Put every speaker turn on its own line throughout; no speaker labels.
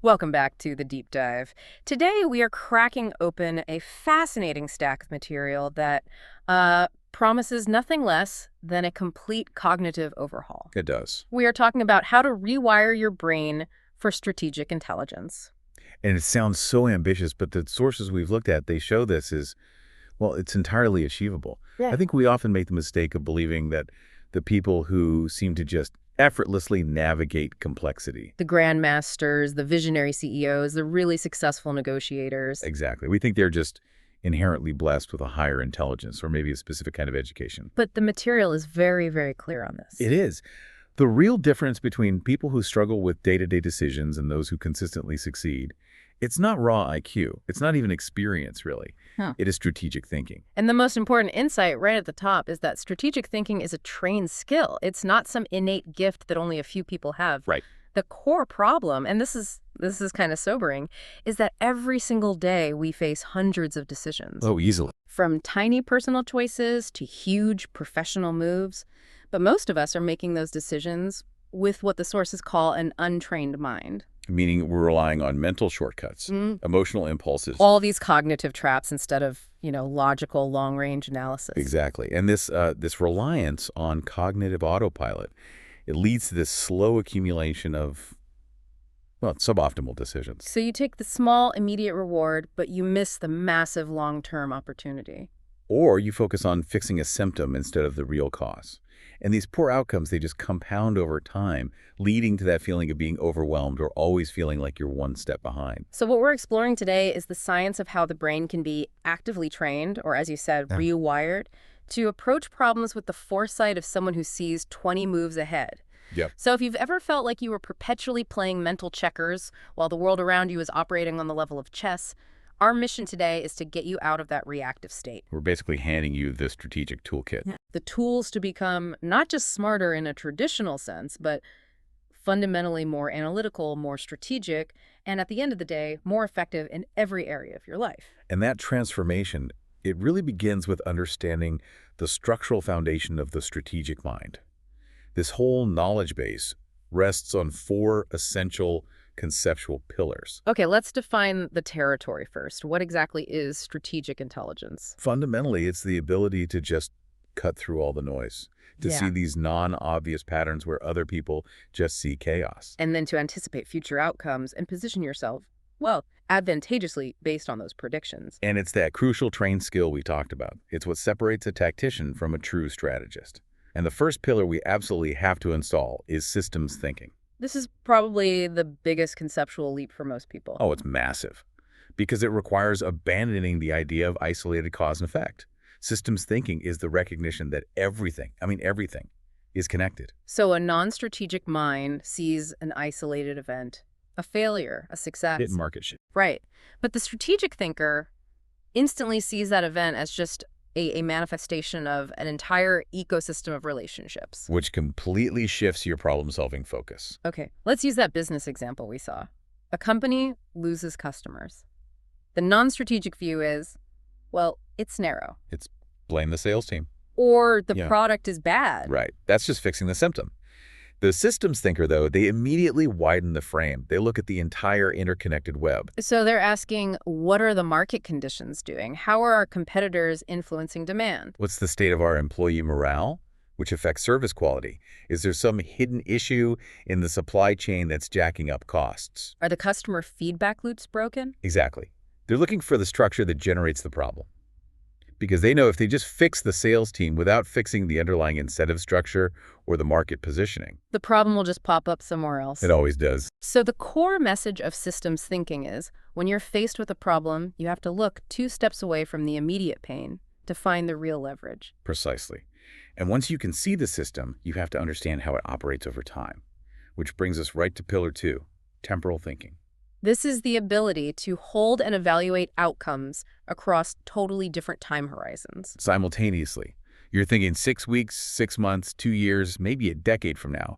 Welcome back to the deep dive. Today we are cracking open a fascinating stack of material that promises nothing less than a complete cognitive overhaul.
It does.
We are talking about how to rewire your brain for strategic intelligence.
And it sounds so ambitious, but the sources we've looked at, they show this is, well, it's entirely achievable.
Yeah.
I think we often make the mistake of believing that the people who seem to just effortlessly navigate complexity.
The grandmasters, the visionary CEOs, the really successful negotiators.
Exactly. We think they're just inherently blessed with a higher intelligence or maybe a specific kind of education.
But the material is very, very clear on this.
It is. The real difference between people who struggle with day-to-day decisions and those who consistently succeed, it's not raw IQ. It's not even experience, really.
Huh.
It is strategic thinking.
And the most important insight right at the top is that strategic thinking is a trained skill. It's not some innate gift that only a few people have.
Right.
The core problem, and this is kind of sobering, is that every single day we face hundreds of decisions.
Oh, easily.
From tiny personal choices to huge professional moves. But most of us are making those decisions with what the sources call an untrained mind.
Meaning we're relying on mental shortcuts, emotional impulses.
All these cognitive traps instead of, logical long-range analysis.
Exactly. And this reliance on cognitive autopilot, it leads to this slow accumulation of, well, suboptimal decisions.
So you take the small, immediate reward, but you miss the massive long-term opportunity.
Or you focus on fixing a symptom instead of the real cause. And these poor outcomes, they just compound over time, leading to that feeling of being overwhelmed or always feeling like you're one step behind.
So what we're exploring today is the science of how the brain can be actively trained, or as you said, rewired, to approach problems with the foresight of someone who sees 20 moves ahead.
Yep.
So if you've ever felt like you were perpetually playing mental checkers while the world around you is operating on the level of chess, our mission today is to get you out of that reactive state.
We're basically handing you the strategic toolkit.
Yeah. The tools to become not just smarter in a traditional sense, but fundamentally more analytical, more strategic, and at the end of the day, more effective in every area of your life.
And that transformation, it really begins with understanding the structural foundation of the strategic mind. This whole knowledge base rests on 4 essential conceptual pillars.
Okay, let's define the territory first. What exactly is strategic intelligence?
Fundamentally, it's the ability to just cut through all the noise, to see these non-obvious patterns where other people just see chaos.
And then to anticipate future outcomes and position yourself, well, advantageously based on those predictions.
And it's that crucial trained skill we talked about. It's what separates a tactician from a true strategist. And the first pillar we absolutely have to install is systems thinking.
This is probably the biggest conceptual leap for most people.
Oh, it's massive. Because it requires abandoning the idea of isolated cause and effect. Systems thinking is the recognition that everything, is connected.
So a non-strategic mind sees an isolated event, a failure, a success.
Hit market shit.
Right. But the strategic thinker instantly sees that event as just a manifestation of an entire ecosystem of relationships.
Which completely shifts your problem-solving focus.
Okay, let's use that business example we saw. A company loses customers. The non-strategic view is, well, it's narrow.
It's blame the sales team.
Or the product is bad.
Right. That's just fixing the symptom. The systems thinker, though, they immediately widen the frame. They look at the entire interconnected web.
So they're asking, what are the market conditions doing? How are our competitors influencing demand?
What's the state of our employee morale, which affects service quality? Is there some hidden issue in the supply chain that's jacking up costs?
Are the customer feedback loops broken?
Exactly. They're looking for the structure that generates the problem. Because they know if they just fix the sales team without fixing the underlying incentive structure or the market positioning,
the problem will just pop up somewhere else.
It always does.
So the core message of systems thinking is, when you're faced with a problem, you have to look 2 steps away from the immediate pain to find the real leverage.
Precisely. And once you can see the system, you have to understand how it operates over time. Which brings us right to pillar 2, temporal thinking.
This is the ability to hold and evaluate outcomes across totally different time horizons.
Simultaneously. You're thinking 6 weeks, 6 months, 2 years, maybe a decade from now.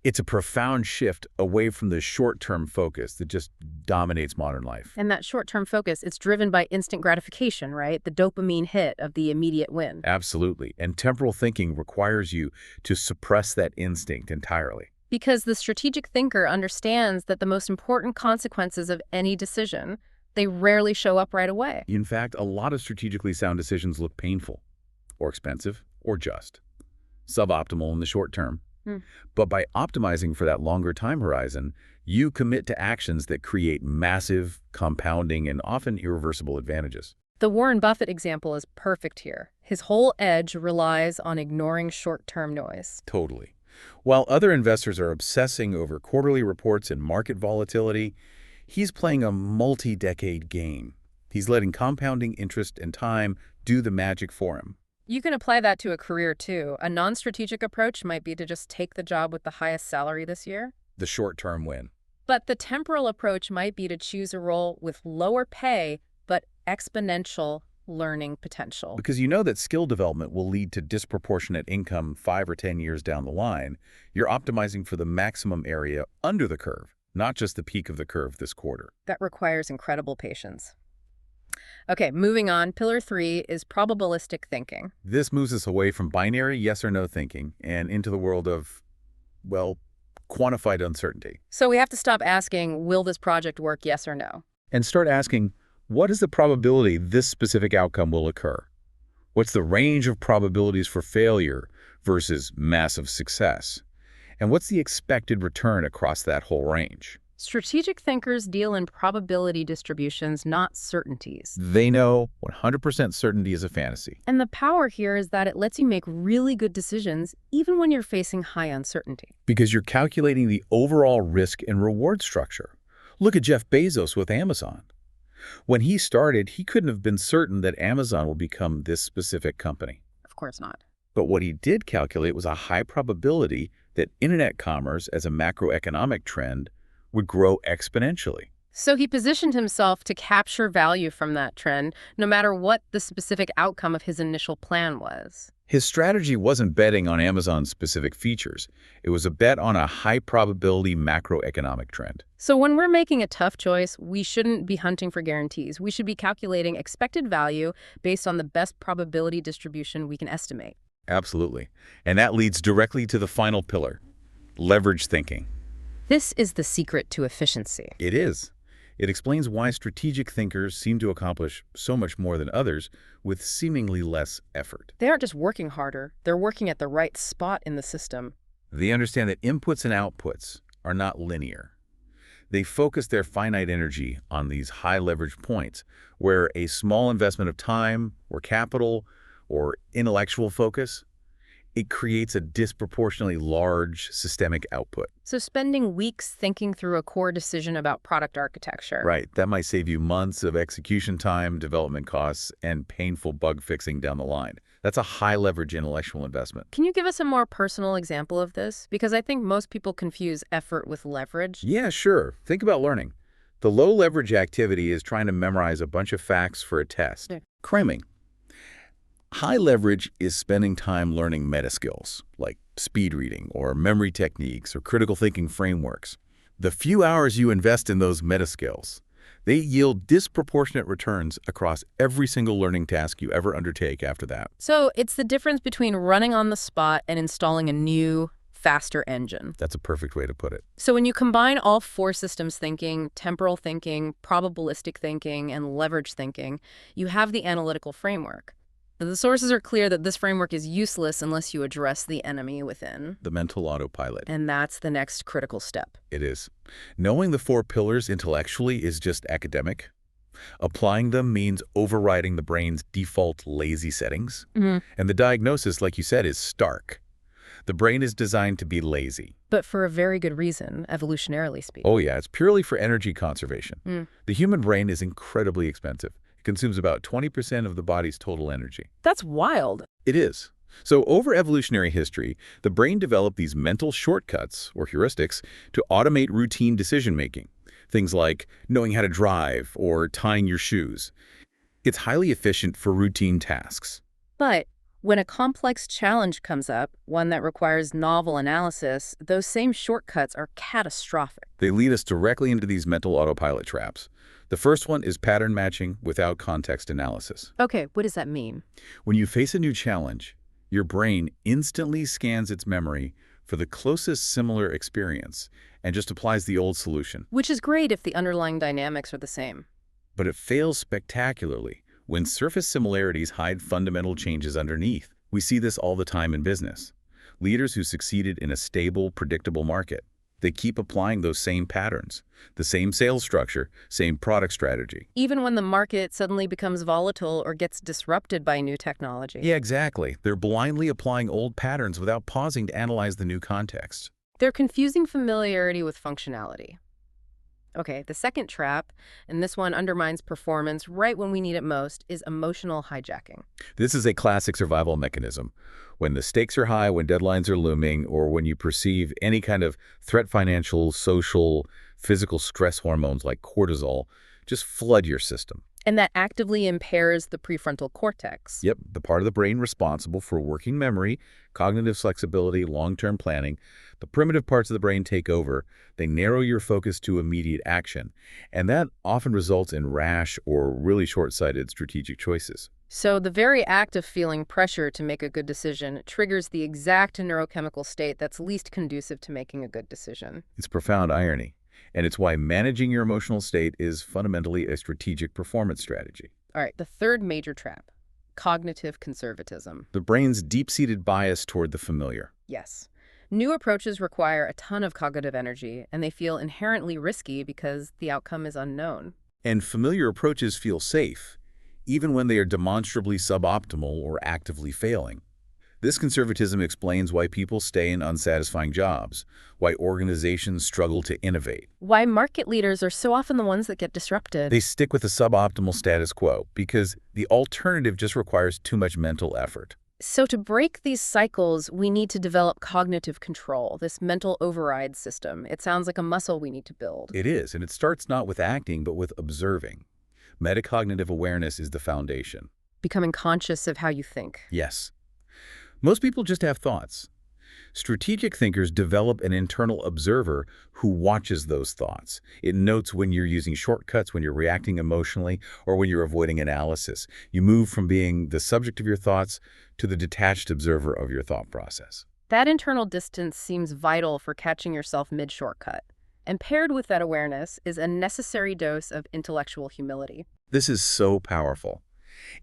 It's a profound shift away from the short-term focus that just dominates modern life.
And that short-term focus, it's driven by instant gratification, right? The dopamine hit of the immediate win.
Absolutely. And temporal thinking requires you to suppress that instinct entirely.
Because the strategic thinker understands that the most important consequences of any decision, they rarely show up right away.
In fact, a lot of strategically sound decisions look painful, or expensive, or just suboptimal in the short term.
Hmm.
But by optimizing for that longer time horizon, you commit to actions that create massive, compounding, and often irreversible advantages.
The Warren Buffett example is perfect here. His whole edge relies on ignoring short-term noise.
Totally. While other investors are obsessing over quarterly reports and market volatility, he's playing a multi-decade game. He's letting compounding interest and time do the magic for him.
You can apply that to a career, too. A non-strategic approach might be to just take the job with the highest salary this year.
The short-term win.
But the temporal approach might be to choose a role with lower pay, but exponential learning potential.
Because you know that skill development will lead to disproportionate income 5 or 10 years down the line, you're optimizing for the maximum area under the curve, not just the peak of the curve this quarter.
That requires incredible patience. Okay, moving on. Pillar 3 is probabilistic thinking.
This moves us away from binary yes or no thinking and into the world of, well, quantified uncertainty.
So we have to stop asking, will this project work, yes or no?
And start asking, what is the probability this specific outcome will occur? What's the range of probabilities for failure versus massive success? And what's the expected return across that whole range?
Strategic thinkers deal in probability distributions, not certainties.
They know 100% certainty is a fantasy.
And the power here is that it lets you make really good decisions even when you're facing high uncertainty.
Because you're calculating the overall risk and reward structure. Look at Jeff Bezos with Amazon. When he started, he couldn't have been certain that Amazon will become this specific company.
Of course not.
But what he did calculate was a high probability that internet commerce as a macroeconomic trend would grow exponentially.
So he positioned himself to capture value from that trend, no matter what the specific outcome of his initial plan was.
His strategy wasn't betting on Amazon's specific features. It was a bet on a high-probability macroeconomic trend.
So when we're making a tough choice, we shouldn't be hunting for guarantees. We should be calculating expected value based on the best probability distribution we can estimate.
Absolutely. And that leads directly to the final pillar, leverage thinking.
This is the secret to efficiency.
It is. It explains why strategic thinkers seem to accomplish so much more than others with seemingly less effort.
They aren't just working harder, they're working at the right spot in the system.
They understand that inputs and outputs are not linear. They focus their finite energy on these high-leverage points where a small investment of time or capital or intellectual focus, it creates a disproportionately large systemic output.
So spending weeks thinking through a core decision about product architecture.
Right. That might save you months of execution time, development costs, and painful bug fixing down the line. That's a high-leverage intellectual investment.
Can you give us a more personal example of this? Because I think most people confuse effort with leverage.
Yeah, sure. Think about learning. The low-leverage activity is trying to memorize a bunch of facts for a test.
Yeah.
Cramming. High leverage is spending time learning meta skills, like speed reading or memory techniques or critical thinking frameworks. The few hours you invest in those meta skills, they yield disproportionate returns across every single learning task you ever undertake after that.
So it's the difference between running on the spot and installing a new, faster engine.
That's a perfect way to put it.
So when you combine all four systems thinking, temporal thinking, probabilistic thinking, and leverage thinking, you have the analytical framework. The sources are clear that this framework is useless unless you address the enemy within.
The mental autopilot.
And that's the next critical step.
It is. Knowing the 4 pillars intellectually is just academic. Applying them means overriding the brain's default lazy settings. And the diagnosis, like you said, is stark. The brain is designed to be lazy.
But for a very good reason, evolutionarily speaking.
Oh yeah, it's purely for energy conservation. The human brain is incredibly expensive. It consumes about 20% of the body's total energy.
That's wild.
It is. So over evolutionary history, the brain developed these mental shortcuts, or heuristics, to automate routine decision-making. Things like knowing how to drive or tying your shoes. It's highly efficient for routine tasks.
But when a complex challenge comes up, one that requires novel analysis, those same shortcuts are catastrophic.
They lead us directly into these mental autopilot traps. The first one is pattern matching without context analysis.
Okay, what does that mean?
When you face a new challenge, your brain instantly scans its memory for the closest similar experience and just applies the old solution.
Which is great if the underlying dynamics are the same.
But it fails spectacularly when surface similarities hide fundamental changes underneath. We see this all the time in business. Leaders who succeeded in a stable, predictable market, they keep applying those same patterns, the same sales structure, same product strategy.
Even when the market suddenly becomes volatile or gets disrupted by new technology.
Yeah, exactly. They're blindly applying old patterns without pausing to analyze the new context.
They're confusing familiarity with functionality. Okay, the second trap, and this one undermines performance right when we need it most, is emotional hijacking.
This is a classic survival mechanism. When the stakes are high, when deadlines are looming, or when you perceive any kind of threat, financial, social, physical stress hormones like cortisol, just flood your system.
And that actively impairs the prefrontal cortex.
Yep, the part of the brain responsible for working memory, cognitive flexibility, long-term planning. The primitive parts of the brain take over. They narrow your focus to immediate action. And that often results in rash or really short-sighted strategic choices.
So the very act of feeling pressure to make a good decision triggers the exact neurochemical state that's least conducive to making a good decision.
It's profound irony. And it's why managing your emotional state is fundamentally a strategic performance strategy.
All right, the third major trap, cognitive conservatism.
The brain's deep-seated bias toward the familiar.
Yes. New approaches require a ton of cognitive energy, and they feel inherently risky because the outcome is unknown.
And familiar approaches feel safe, even when they are demonstrably suboptimal or actively failing. This conservatism explains why people stay in unsatisfying jobs, why organizations struggle to innovate.
Why market leaders are so often the ones that get disrupted.
They stick with the suboptimal status quo because the alternative just requires too much mental effort.
So to break these cycles, we need to develop cognitive control, this mental override system. It sounds like a muscle we need to build.
It is, and it starts not with acting, but with observing. Metacognitive awareness is the foundation.
Becoming conscious of how you think.
Yes. Most people just have thoughts. Strategic thinkers develop an internal observer who watches those thoughts. It notes when you're using shortcuts, when you're reacting emotionally, or when you're avoiding analysis. You move from being the subject of your thoughts to the detached observer of your thought process.
That internal distance seems vital for catching yourself mid-shortcut. And paired with that awareness is a necessary dose of intellectual humility.
This is so powerful.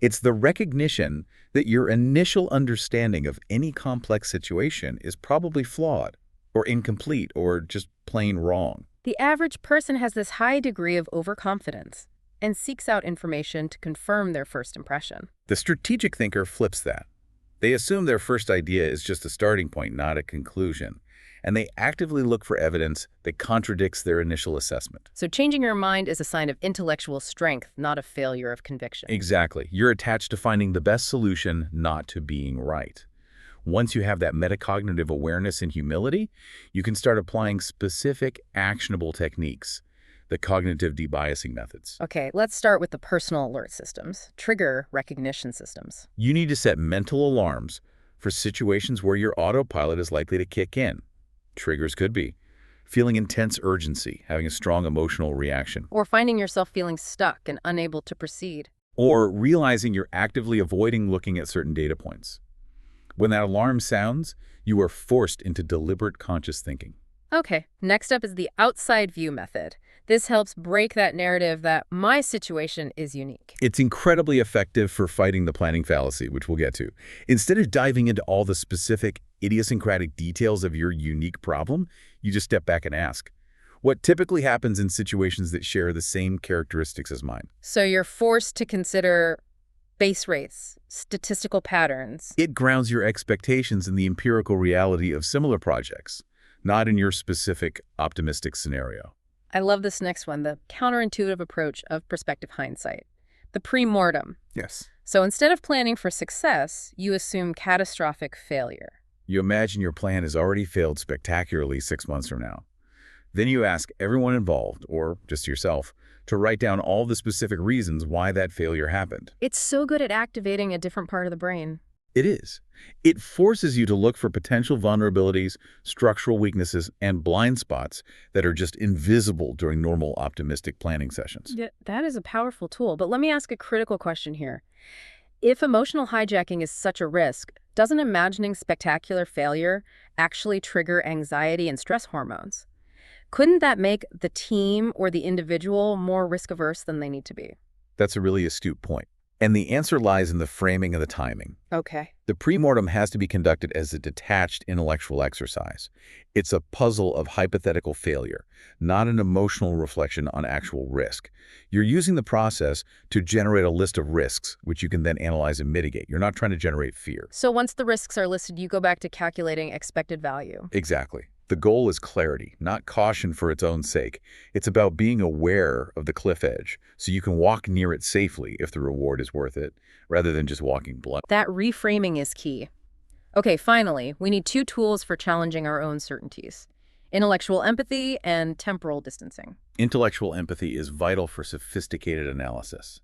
It's the recognition that your initial understanding of any complex situation is probably flawed, or incomplete, or just plain wrong.
The average person has this high degree of overconfidence and seeks out information to confirm their first impression.
The strategic thinker flips that. They assume their first idea is just a starting point, not a conclusion. And they actively look for evidence that contradicts their initial assessment.
So changing your mind is a sign of intellectual strength, not a failure of conviction.
Exactly. You're attached to finding the best solution, not to being right. Once you have that metacognitive awareness and humility, you can start applying specific, actionable techniques, the cognitive debiasing methods.
Okay, let's start with the personal alert systems, trigger recognition systems.
You need to set mental alarms for situations where your autopilot is likely to kick in. Triggers could be feeling intense urgency, having a strong emotional reaction,
Or finding yourself feeling stuck and unable to proceed.
or realizing you're actively avoiding looking at certain data points. When that alarm sounds, you are forced into deliberate conscious thinking.
Okay, next up is the outside view method. This helps break that narrative that my situation is unique.
It's incredibly effective for fighting the planning fallacy, which we'll get to. Instead of diving into all the specific, idiosyncratic details of your unique problem, you just step back and ask, what typically happens in situations that share the same characteristics as mine?
So you're forced to consider base rates, statistical patterns.
It grounds your expectations in the empirical reality of similar projects, not in your specific optimistic scenario.
I love this next one, the counterintuitive approach of prospective hindsight, the pre-mortem.
Yes.
So instead of planning for success, you assume catastrophic failure.
You imagine your plan has already failed spectacularly 6 months from now. Then you ask everyone involved, or just yourself, to write down all the specific reasons why that failure happened.
It's so good at activating a different part of the brain.
It is. It forces you to look for potential vulnerabilities, structural weaknesses, and blind spots that are just invisible during normal optimistic planning sessions.
Yeah, that is a powerful tool. But let me ask a critical question here. If emotional hijacking is such a risk, doesn't imagining spectacular failure actually trigger anxiety and stress hormones? Couldn't that make the team or the individual more risk-averse than they need to be?
That's a really astute point. And the answer lies in the framing and the timing.
Okay.
The premortem has to be conducted as a detached intellectual exercise. It's a puzzle of hypothetical failure, not an emotional reflection on actual risk. You're using the process to generate a list of risks, which you can then analyze and mitigate. You're not trying to generate fear.
So once the risks are listed, you go back to calculating expected value.
Exactly. The goal is clarity, not caution for its own sake. It's about being aware of the cliff edge so you can walk near it safely if the reward is worth it, rather than just walking blunt.
That reframing is key. Okay, finally, we need two tools for challenging our own certainties: intellectual empathy and temporal distancing.
Intellectual empathy is vital for sophisticated analysis.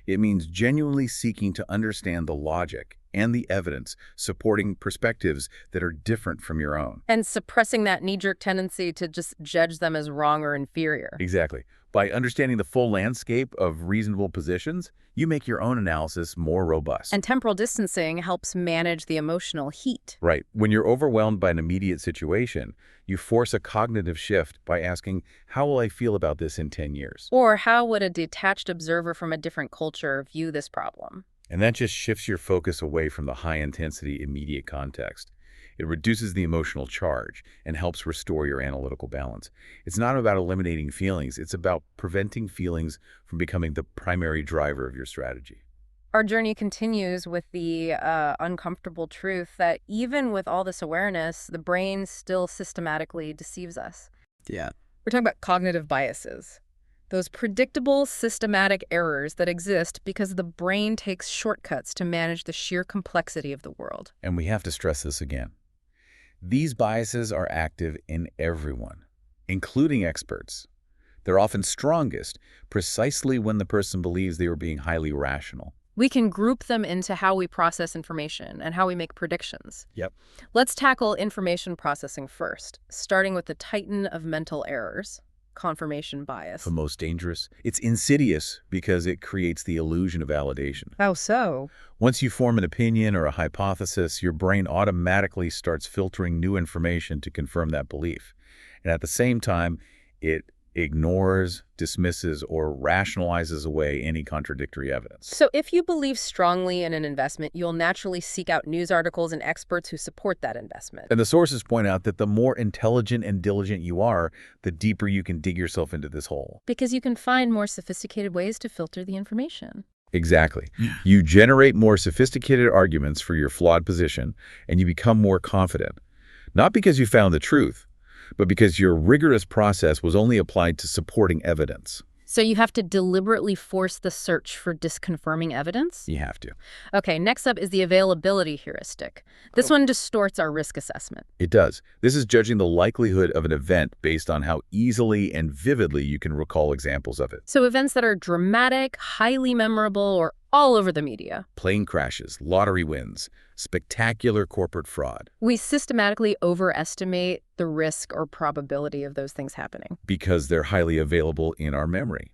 It means genuinely seeking to understand the logic and the evidence supporting perspectives that are different from your own.
And suppressing that knee-jerk tendency to just judge them as wrong or inferior.
Exactly. By understanding the full landscape of reasonable positions, you make your own analysis more robust.
And temporal distancing helps manage the emotional heat.
Right. When you're overwhelmed by an immediate situation, you force a cognitive shift by asking, how will I feel about this in 10 years?
Or how would a detached observer from a different culture view this problem?
And that just shifts your focus away from the high-intensity immediate context. It reduces the emotional charge and helps restore your analytical balance. It's not about eliminating feelings. It's about preventing feelings from becoming the primary driver of your strategy.
Our journey continues with the uncomfortable truth that even with all this awareness, the brain still systematically deceives us.
Yeah.
We're talking about cognitive biases. Those predictable, systematic errors that exist because the brain takes shortcuts to manage the sheer complexity of the world.
And we have to stress this again. These biases are active in everyone, including experts. They're often strongest precisely when the person believes they are being highly rational.
We can group them into how we process information and how we make predictions.
Yep.
Let's tackle information processing first, starting with the titan of mental errors: confirmation bias.
The most dangerous. It's insidious because it creates the illusion of validation.
How so?
Once you form an opinion or a hypothesis, your brain automatically starts filtering new information to confirm that belief. And at the same time, it ignores, dismisses, or rationalizes away any contradictory evidence.
So if you believe strongly in an investment, you'll naturally seek out news articles and experts who support that investment.
And the sources point out that the more intelligent and diligent you are, the deeper you can dig yourself into this hole.
Because you can find more sophisticated ways to filter the information.
Exactly. You generate more sophisticated arguments for your flawed position, and you become more confident. Not because you found the truth, but because your rigorous process was only applied to supporting evidence.
So you have to deliberately force the search for disconfirming evidence?
You have to.
Okay, next up is the availability heuristic. This one distorts our risk assessment.
It does. This is judging the likelihood of an event based on how easily and vividly you can recall examples of it.
So events that are dramatic, highly memorable, or all over the media.
Plane crashes, lottery wins, spectacular corporate fraud.
We systematically overestimate the risk or probability of those things happening.
Because they're highly available in our memory.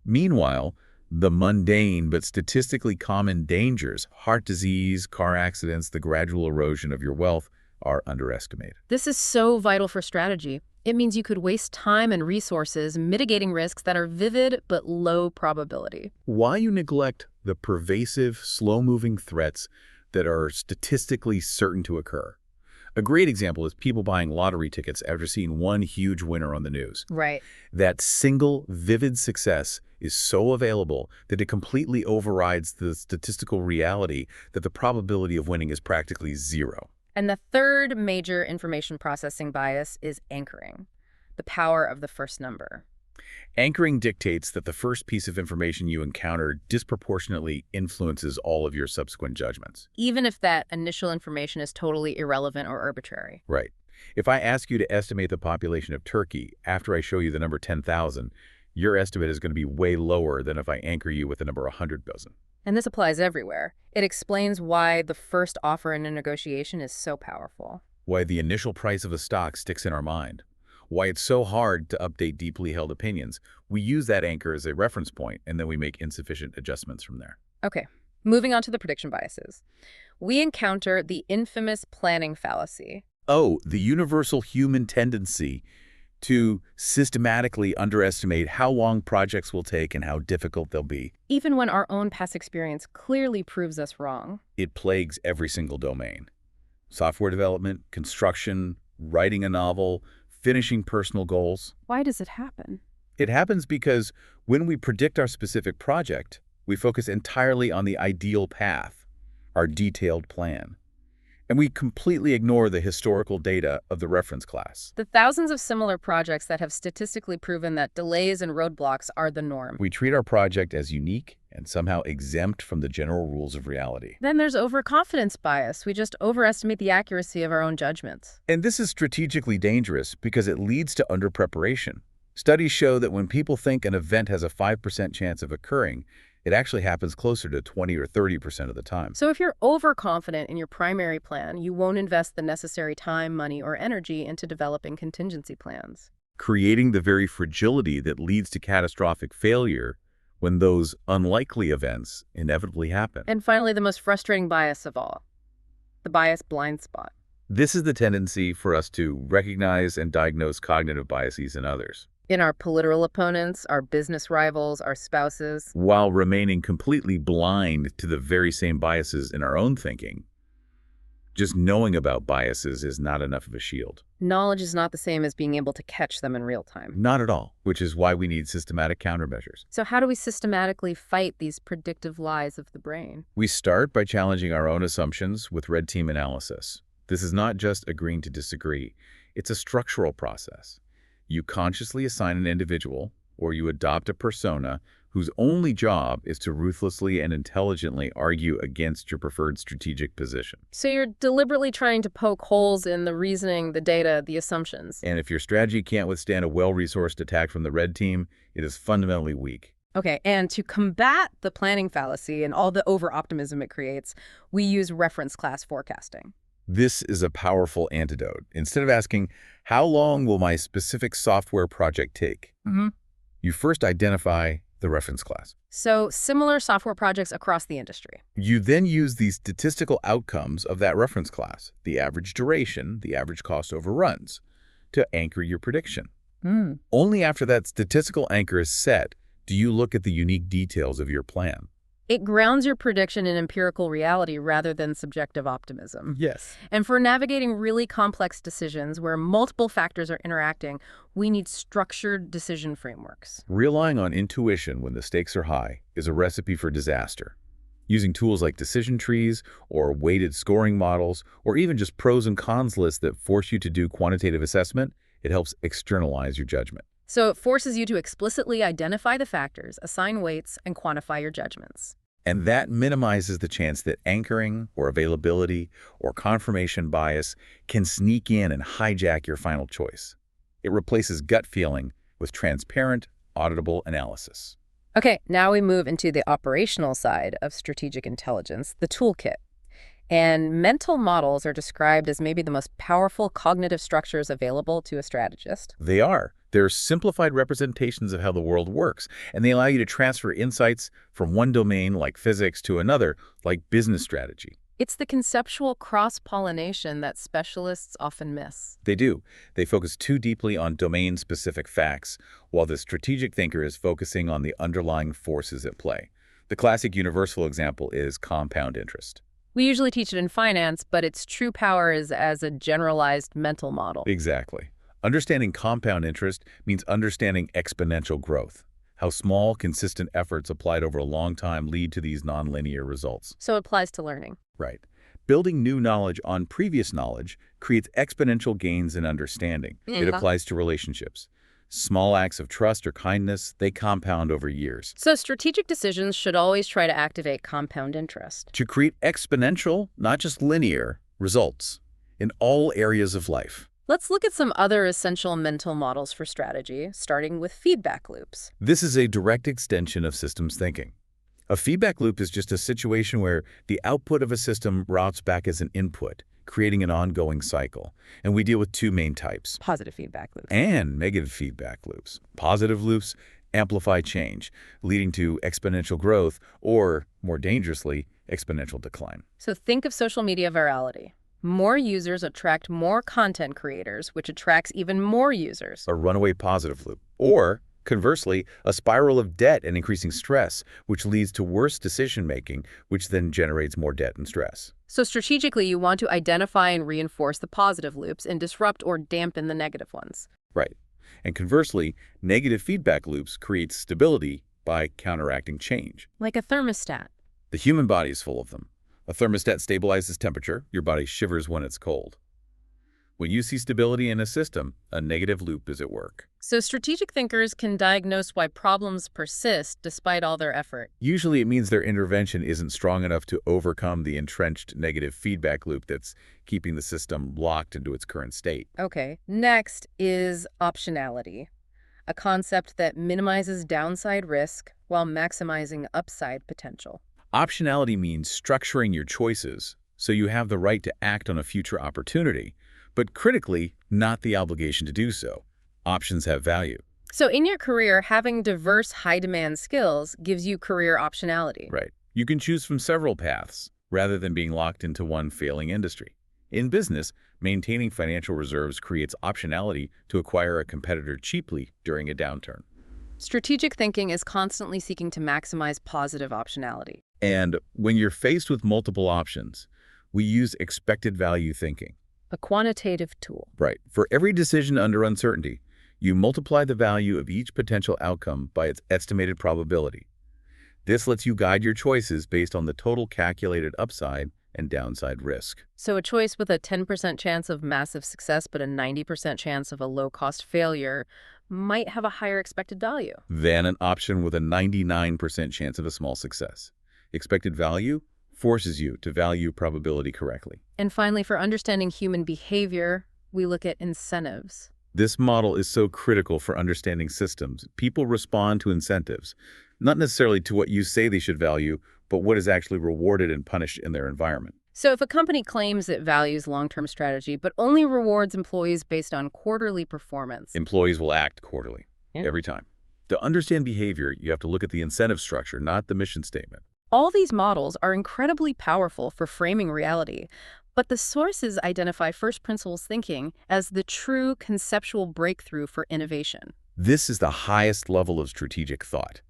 Meanwhile, the mundane but statistically common dangers, heart disease, car accidents, the gradual erosion of your wealth, are underestimated.
This is so vital for strategy. It means you could waste time and resources mitigating risks that are vivid but low probability.
Why you neglect the pervasive, slow-moving threats that are statistically certain to occur. A great example is people buying lottery tickets after seeing one huge winner on the news.
Right.
That single, vivid success is so available that it completely overrides the statistical reality that the probability of winning is practically zero.
And the third major information processing bias is anchoring, the power of the first number.
Anchoring dictates that the first piece of information you encounter disproportionately influences all of your subsequent judgments.
Even if that initial information is totally irrelevant or arbitrary.
Right. If I ask you to estimate the population of Turkey after I show you the number 10,000, your estimate is going to be way lower than if I anchor you with the number 100,000.
And this applies everywhere. It explains why the first offer in a negotiation is so powerful.
Why the initial price of a stock sticks in our mind. Why it's so hard to update deeply held opinions. We use that anchor as a reference point, and then we make insufficient adjustments from there.
Okay, Moving on to the prediction biases. We encounter the infamous planning fallacy.
Oh, the universal human tendency to systematically underestimate how long projects will take and how difficult they'll be.
Even when our own past experience clearly proves us wrong.
It plagues every single domain. Software development, construction, writing a novel, finishing personal goals.
Why does it happen?
It happens because when we predict our specific project, we focus entirely on the ideal path, our detailed plan. And we completely ignore the historical data of the reference class.
The thousands of similar projects that have statistically proven that delays and roadblocks are the norm.
We treat our project as unique and somehow exempt from the general rules of reality.
Then there's overconfidence bias. We just overestimate the accuracy of our own judgments.
And this is strategically dangerous because it leads to underpreparation. Studies show that when people think an event has a 5% chance of occurring, it actually happens closer to 20 or 30% of the time.
So if you're overconfident in your primary plan, you won't invest the necessary time, money, or energy into developing contingency plans.
Creating the very fragility that leads to catastrophic failure when those unlikely events inevitably happen.
And finally, the most frustrating bias of all, the bias blind spot.
This is the tendency for us to recognize and diagnose cognitive biases in others,
In our political opponents, our business rivals, our spouses.
while remaining completely blind to the very same biases in our own thinking. Just knowing about biases is not enough of a shield.
Knowledge is not the same as being able to catch them in real time.
Not at all, which is why we need systematic countermeasures.
So how do we systematically fight these predictive lies of the brain?
We start by challenging our own assumptions with red team analysis. This is not just agreeing to disagree. It's a structural process. You consciously assign an individual, or you adopt a persona, whose only job is to ruthlessly and intelligently argue against your preferred strategic position.
So you're deliberately trying to poke holes in the reasoning, the data, the assumptions.
And if your strategy can't withstand a well-resourced attack from the red team, it is fundamentally weak.
Okay, and to combat the planning fallacy and all the over-optimism it creates, we use reference class forecasting.
This is a powerful antidote. Instead of asking, how long will my specific software project take? You first identify the reference class.
So similar software projects across the industry.
You then use the statistical outcomes of that reference class, the average duration, the average cost overruns, to anchor your prediction. Only after that statistical anchor is set do you look at the unique details of your plan.
It grounds your prediction in empirical reality rather than subjective optimism.
Yes.
And for navigating really complex decisions where multiple factors are interacting, we need structured decision frameworks.
Relying on intuition when the stakes are high is a recipe for disaster. Using tools like decision trees or weighted scoring models, or even just pros and cons lists that force you to do quantitative assessment, it helps externalize your judgment.
So it forces you to explicitly identify the factors, assign weights, and quantify your judgments.
And that minimizes the chance that anchoring or availability or confirmation bias can sneak in and hijack your final choice. It replaces gut feeling with transparent, auditable analysis.
Okay, now we move into the operational side of strategic intelligence, the toolkit. And mental models are described as maybe the most powerful cognitive structures available to a strategist.
They are. They're simplified representations of how the world works, and they allow you to transfer insights from one domain, like physics, to another, like business strategy.
It's the conceptual cross-pollination that specialists often miss.
They do. They focus too deeply on domain-specific facts, while the strategic thinker is focusing on the underlying forces at play. The classic universal example is compound interest.
We usually teach it in finance, but its true power is as a generalized mental model.
Exactly. Understanding compound interest means understanding exponential growth, how small, consistent efforts applied over a long time lead to these nonlinear results.
So it applies to learning.
Right. Building new knowledge on previous knowledge creates exponential gains in understanding. It applies to relationships. Small acts of trust or kindness, they compound over years.
So strategic decisions should always try to activate compound interest.
To create exponential, not just linear, results in all areas of life.
Let's look at some other essential mental models for strategy, starting with feedback loops.
This is a direct extension of systems thinking. A feedback loop is just a situation where the output of a system routes back as an input, creating an ongoing cycle. And we deal with two main types.
Positive feedback loops.
And negative feedback loops. Positive loops amplify change, leading to exponential growth or, more dangerously, exponential decline.
So think of social media virality. More users attract more content creators, which attracts even more users.
A runaway positive loop. Or, conversely, a spiral of debt and increasing stress, which leads to worse decision-making, which then generates more debt and stress.
So strategically, you want to identify and reinforce the positive loops and disrupt or dampen the negative ones.
Right. And conversely, negative feedback loops create stability by counteracting change.
Like a thermostat.
The human body is full of them. A thermostat stabilizes temperature. Your body shivers when it's cold. When you see stability in a system, a negative loop is at work.
So strategic thinkers can diagnose why problems persist despite all their effort.
Usually it means their intervention isn't strong enough to overcome the entrenched negative feedback loop that's keeping the system locked into its current state.
Okay, next is optionality, a concept that minimizes downside risk while maximizing upside potential.
Optionality means structuring your choices so you have the right to act on a future opportunity, but critically, not the obligation to do so. Options have value.
So in your career, having diverse high-demand skills gives you career optionality.
Right. You can choose from several paths rather than being locked into one failing industry. In business, maintaining financial reserves creates optionality to acquire a competitor cheaply during a downturn.
Strategic thinking is constantly seeking to maximize positive optionality.
And when you're faced with multiple options, we use expected value thinking.
A quantitative tool.
Right. For every decision under uncertainty, you multiply the value of each potential outcome by its estimated probability. This lets you guide your choices based on the total calculated upside and downside risk.
So a choice with a 10% chance of massive success but a 90% chance of a low-cost failure might have a higher expected value.
Than an option with a 99% chance of a small success. Expected value forces you to value probability correctly.
And finally, for understanding human behavior, we look at incentives.
This model is so critical for understanding systems. People respond to incentives, not necessarily to what you say they should value, but what is actually rewarded and punished in their environment.
So if a company claims it values long-term strategy but only rewards employees based on quarterly performance,
Employees will act quarterly, every time. To understand behavior, you have to look at the incentive structure, not the mission statement.
all these models are incredibly powerful for framing reality, but the sources identify first principles thinking as the true conceptual breakthrough for innovation.
This is the highest level of strategic thought.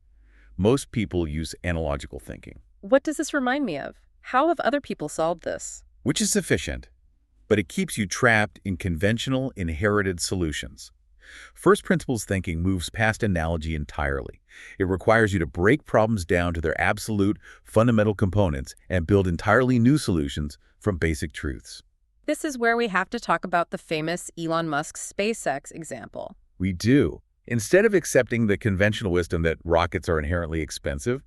Most people use analogical thinking,
What does this remind me of? How have other people solved this?
which is sufficient, but it keeps you trapped in conventional, inherited solutions. First principles thinking moves past analogy entirely. It requires you to break problems down to their absolute, fundamental components and build entirely new solutions from basic truths.
This is where we have to talk about the famous Elon Musk SpaceX example.
We do. Instead of accepting the conventional wisdom that rockets are inherently expensive,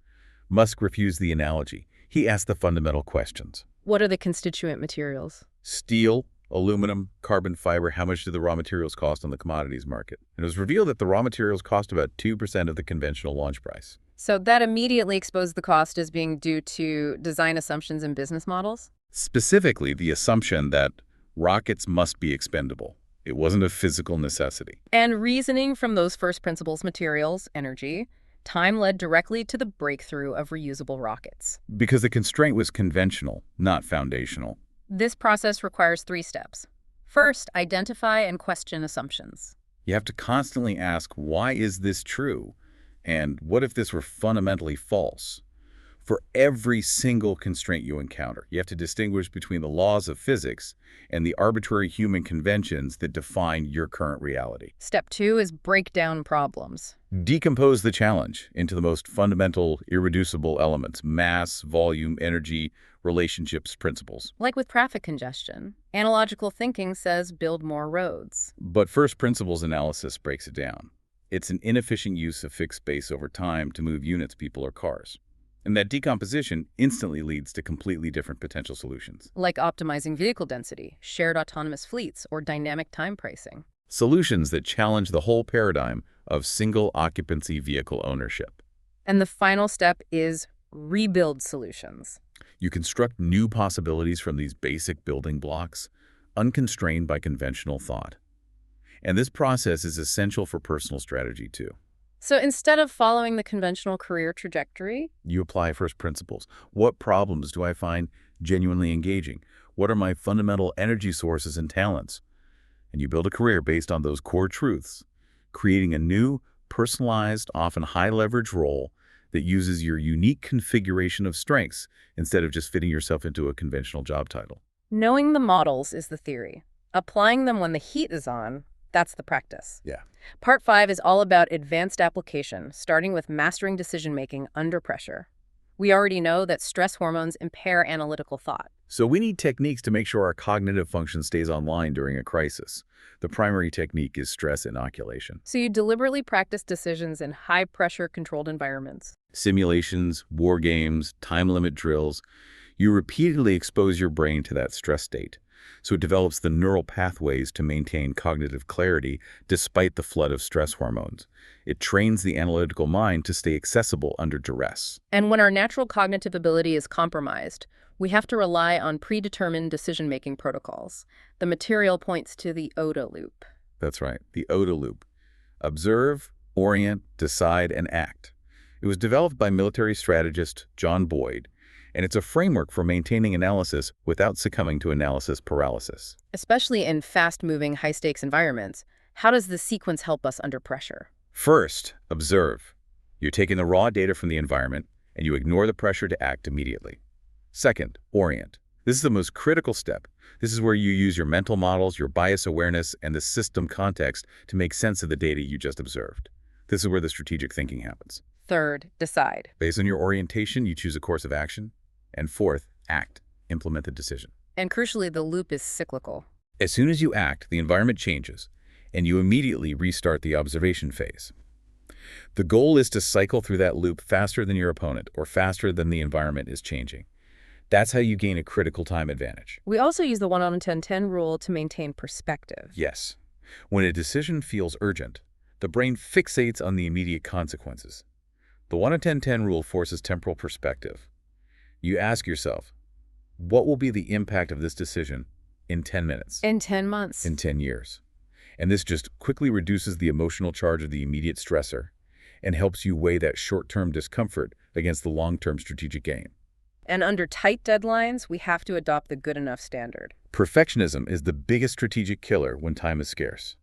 Musk refused the analogy. He asked the fundamental questions.
What are the constituent materials?
Steel, aluminum, carbon fiber, how much do the raw materials cost on the commodities market? And it was revealed that the raw materials cost about 2% of the conventional launch price.
So that immediately exposed the cost as being due to design assumptions and business models?
Specifically, the assumption that rockets must be expendable. It wasn't a physical necessity.
And reasoning from those first principles materials, energy, time led directly to the breakthrough of reusable rockets.
Because the constraint was conventional, not foundational.
This process requires 3 steps. First, identify and question assumptions.
You have to constantly ask, why is this true? And what if this were fundamentally false? For every single constraint you encounter, you have to distinguish between the laws of physics and the arbitrary human conventions that define your current reality.
Step 2 is break down problems.
Decompose the challenge into the most fundamental, irreducible elements: mass, volume, energy, relationships, principles.
Like with traffic congestion, analogical thinking says build more roads.
But first principles analysis breaks it down. It's an inefficient use of fixed space over time to move units, people, or cars. And that decomposition instantly leads to completely different potential solutions.
Like optimizing vehicle density, shared autonomous fleets, or dynamic time pricing.
Solutions that challenge the whole paradigm of single-occupancy vehicle ownership.
And the final step is rebuild solutions.
You construct new possibilities from these basic building blocks, unconstrained by conventional thought. And this process is essential for personal strategy, too.
So instead of following the conventional career trajectory,
You apply first principles. What problems do I find genuinely engaging? What are my fundamental energy sources and talents? And you build a career based on those core truths, creating a new, personalized, often high-leverage role that uses your unique configuration of strengths instead of just fitting yourself into a conventional job title.
knowing the models is the theory. Applying them when the heat is on, that's the practice.
Yeah.
Part 5 is all about advanced application, starting with mastering decision-making under pressure. We already know that stress hormones impair analytical thought.
So we need techniques to make sure our cognitive function stays online during a crisis. The primary technique is stress inoculation.
So you deliberately practice decisions in high-pressure controlled environments.
Simulations, war games, time limit drills, you repeatedly expose your brain to that stress state. So it develops the neural pathways to maintain cognitive clarity despite the flood of stress hormones. It trains the analytical mind to stay accessible under duress.
And when our natural cognitive ability is compromised, we have to rely on predetermined decision-making protocols. The material points to the OODA loop.
That's right, the OODA loop. Observe, orient, decide, and act. It was developed by military strategist John Boyd, and it's a framework for maintaining analysis without succumbing to analysis paralysis.
Especially in fast-moving, high-stakes environments, how does this sequence help us under pressure?
First, observe. You're taking the raw data from the environment, and you ignore the pressure to act immediately. Second, orient. This is the most critical step. This is where you use your mental models, your bias awareness, and the system context to make sense of the data you just observed. This is where the strategic thinking happens.
Third, decide.
Based on your orientation, you choose a course of action. And fourth, act. Implement the decision.
And crucially, the loop is cyclical.
As soon as you act, the environment changes, and you immediately restart the observation phase. The goal is to cycle through that loop faster than your opponent or faster than the environment is changing. That's how you gain a critical time advantage.
We also use the 1 on 10-10 rule to maintain perspective.
Yes. When a decision feels urgent, the brain fixates on the immediate consequences. The 1 on 10-10 rule forces temporal perspective. You ask yourself, what will be the impact of this decision in 10 minutes?
In 10 months.
In 10 years? And this just quickly reduces the emotional charge of the immediate stressor and helps you weigh that short-term discomfort against the long-term strategic gain.
And under tight deadlines, we have to adopt the good enough standard.
Perfectionism is the biggest strategic killer when time is scarce.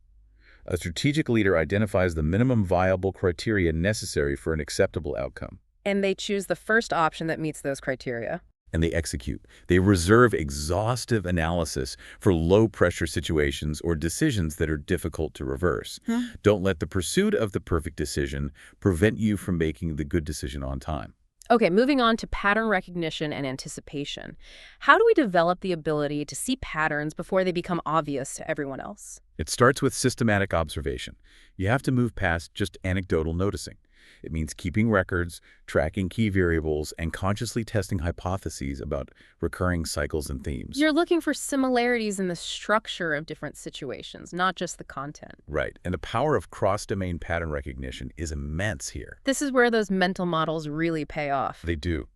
A strategic leader identifies the minimum viable criteria necessary for an acceptable outcome.
And they choose the first option that meets those criteria.
And they execute. They reserve exhaustive analysis for low-pressure situations or decisions that are difficult to reverse. Don't let the pursuit of the perfect decision prevent you from making the good decision on time.
Okay, moving on to pattern recognition and anticipation. How do we develop the ability to see patterns before they become obvious to everyone else?
It starts with systematic observation. You have to move past just anecdotal noticing. It means keeping records, tracking key variables, and consciously testing hypotheses about recurring cycles and themes.
You're looking for similarities in the structure of different situations, not just the content.
Right, and the power of cross-domain pattern recognition is immense here.
This is where those mental models really pay off.
They do.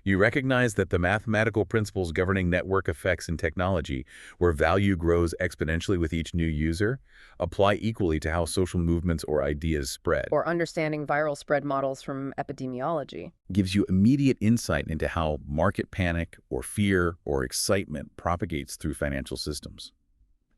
You recognize that the mathematical principles governing network effects in technology, where value grows exponentially with each new user, apply equally to how social movements or ideas spread.
Or understanding viral spread models from epidemiology.
Gives you immediate insight into how market panic or fear or excitement propagates through financial systems.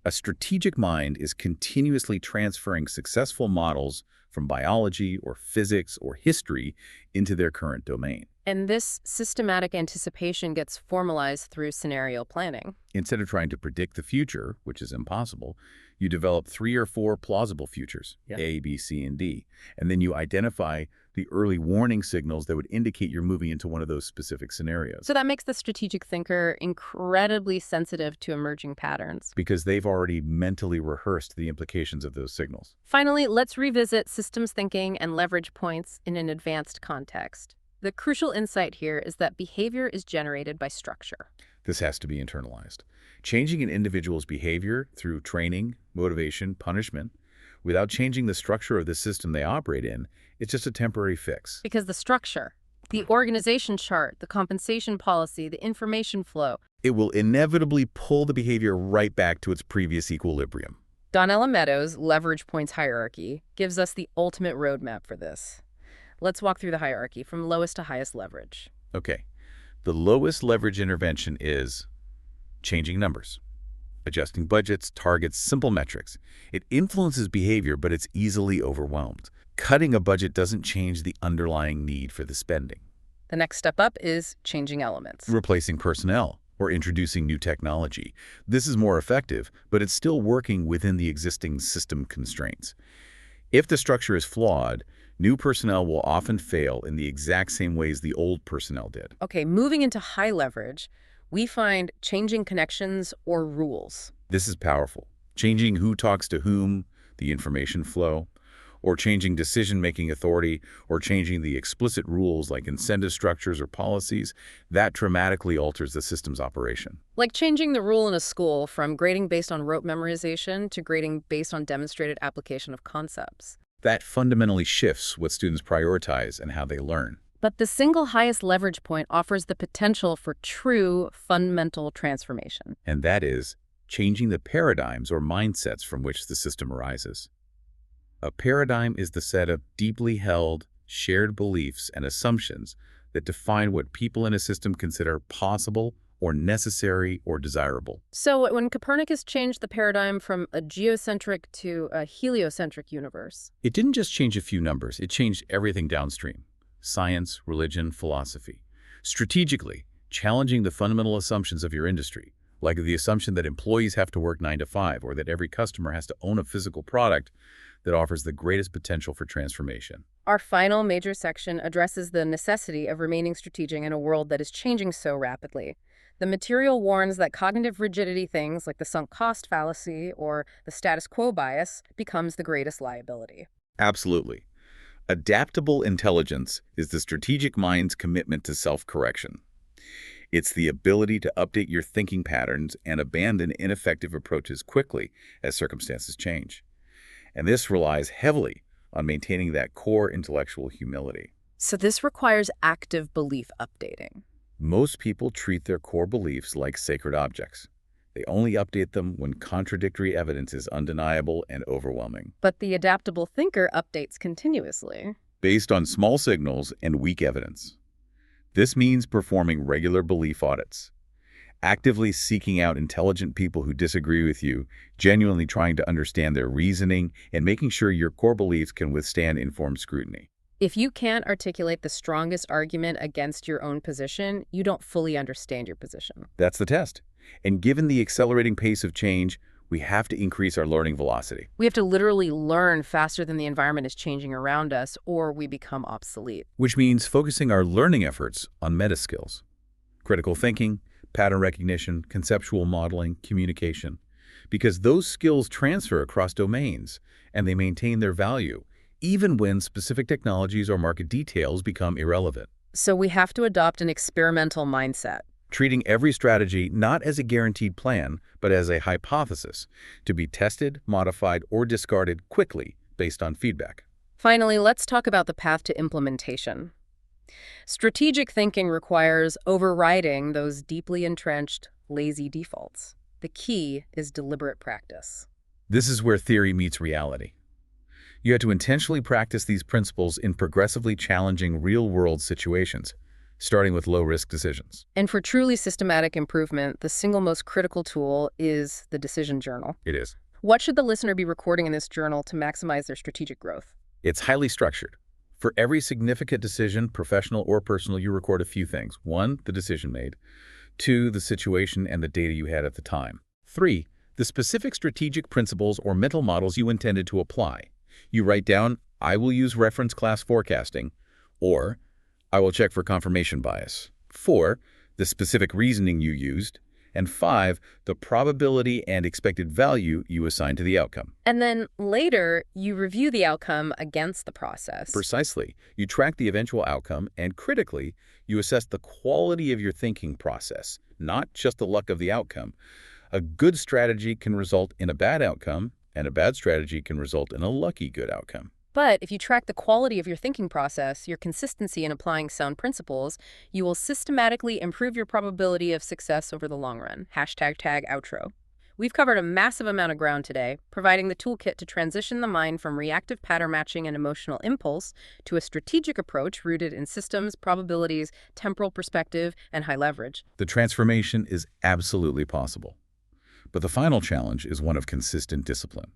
A strategic mind is continuously transferring successful models from biology or physics or history into their current domain.
And this systematic anticipation gets formalized through scenario planning.
Instead of trying to predict the future, which is impossible, you develop 3 or 4 plausible futures, A, B, C, and D, and then you identify the early warning signals that would indicate you're moving into one of those specific scenarios.
So that makes the strategic thinker incredibly sensitive to emerging patterns.
Because they've already mentally rehearsed the implications of those signals.
Finally, let's revisit systems thinking and leverage points in an advanced context. The crucial insight here is that behavior is generated by structure.
This has to be internalized. Changing an individual's behavior through training, motivation, punishment, without changing the structure of the system they operate in, it's just a temporary fix.
Because the structure, the organization chart, the compensation policy, the information flow,
It will inevitably pull the behavior right back to its previous equilibrium.
Donella Meadows' leverage points hierarchy gives us the ultimate roadmap for this. Let's walk through the hierarchy from lowest to highest leverage.
Okay, the lowest leverage intervention is changing numbers, adjusting budgets, targets, simple metrics. It influences behavior, but it's easily overwhelmed. Cutting a budget doesn't change the underlying need for the spending.
The next step up is changing elements.
Replacing personnel or introducing new technology. This is more effective, but it's still working within the existing system constraints. If the structure is flawed, new personnel will often fail in the exact same ways the old personnel did.
Okay, moving into high leverage, we find changing connections or rules.
This is powerful. Changing who talks to whom, the information flow, or changing decision-making authority, or changing the explicit rules like incentive structures or policies, that dramatically alters the system's operation.
Like changing the rule in a school from grading based on rote memorization to grading based on demonstrated application of concepts.
That fundamentally shifts what students prioritize and how they learn.
But the single highest leverage point offers the potential for true fundamental transformation.
And that is changing the paradigms or mindsets from which the system arises. A paradigm is the set of deeply held, shared beliefs and assumptions that define what people in a system consider possible or necessary or desirable.
So when Copernicus changed the paradigm from a geocentric to a heliocentric universe,
It didn't just change a few numbers, it changed everything downstream: science, religion, philosophy. Strategically, challenging the fundamental assumptions of your industry, like the assumption that employees have to work 9 to 5 or that every customer has to own a physical product that offers the greatest potential for transformation.
our final major section addresses the necessity of remaining strategic in a world that is changing so rapidly. The material warns that cognitive rigidity, things like the sunk cost fallacy or the status quo bias, becomes the greatest liability.
Absolutely. Adaptable intelligence is the strategic mind's commitment to self-correction. It's the ability to update your thinking patterns and abandon ineffective approaches quickly as circumstances change. And this relies heavily on maintaining that core intellectual humility.
So this requires active belief updating.
Most people treat their core beliefs like sacred objects. They only update them when contradictory evidence is undeniable and overwhelming.
But the adaptable thinker updates continuously.
Based on small signals and weak evidence. This means performing regular belief audits, actively seeking out intelligent people who disagree with you, genuinely trying to understand their reasoning, and making sure your core beliefs can withstand informed scrutiny.
If you can't articulate the strongest argument against your own position, you don't fully understand your position.
That's the test. And given the accelerating pace of change, we have to increase our learning velocity.
We have to literally learn faster than the environment is changing around us, or we become obsolete.
Which means focusing our learning efforts on meta skills: critical thinking, pattern recognition, conceptual modeling, communication. Because those skills transfer across domains, and they maintain their value, even when specific technologies or market details become irrelevant.
So we have to adopt an experimental mindset.
Treating every strategy not as a guaranteed plan, but as a hypothesis to be tested, modified, or discarded quickly based on feedback.
Finally, let's talk about the path to implementation. Strategic thinking requires overriding those deeply entrenched, lazy defaults. The key is deliberate practice.
This is where theory meets reality. You have to intentionally practice these principles in progressively challenging real-world situations, starting with low-risk decisions.
And for truly systematic improvement, the single most critical tool is the decision journal.
It is.
What should the listener be recording in this journal to maximize their strategic growth?
It's highly structured. For every significant decision, professional or personal, you record a few things. 1, the decision made. 2, the situation and the data you had at the time. 3, the specific strategic principles or mental models you intended to apply. You write down, I will use reference class forecasting, or I will check for confirmation bias. 4, the specific reasoning you used. And 5, the probability and expected value you assign to the outcome.
And then later, you review the outcome against the process.
Precisely. You track the eventual outcome, and critically, you assess the quality of your thinking process, not just the luck of the outcome. A good strategy can result in a bad outcome, and a bad strategy can result in a lucky good outcome.
But if you track the quality of your thinking process, your consistency in applying sound principles, you will systematically improve your probability of success over the long run. #outro. We've covered a massive amount of ground today, providing the toolkit to transition the mind from reactive pattern matching and emotional impulse to a strategic approach rooted in systems, probabilities, temporal perspective, and high leverage.
The transformation is absolutely possible. But the final challenge is one of consistent discipline.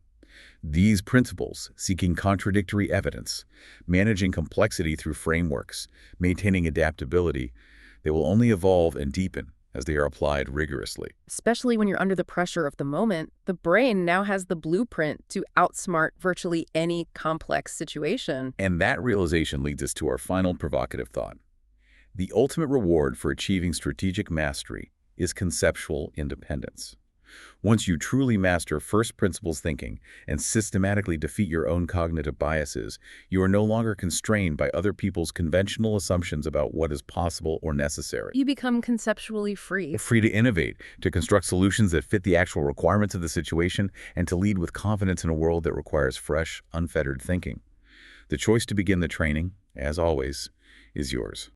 These principles, seeking contradictory evidence, managing complexity through frameworks, maintaining adaptability, they will only evolve and deepen as they are applied rigorously.
Especially when you're under the pressure of the moment, the brain now has the blueprint to outsmart virtually any complex situation.
And that realization leads us to our final provocative thought. The ultimate reward for achieving strategic mastery is conceptual independence. Once you truly master first principles thinking and systematically defeat your own cognitive biases, you are no longer constrained by other people's conventional assumptions about what is possible or necessary.
You become conceptually free.
Free to innovate, to construct solutions that fit the actual requirements of the situation, and to lead with confidence in a world that requires fresh, unfettered thinking. The choice to begin the training, as always, is yours.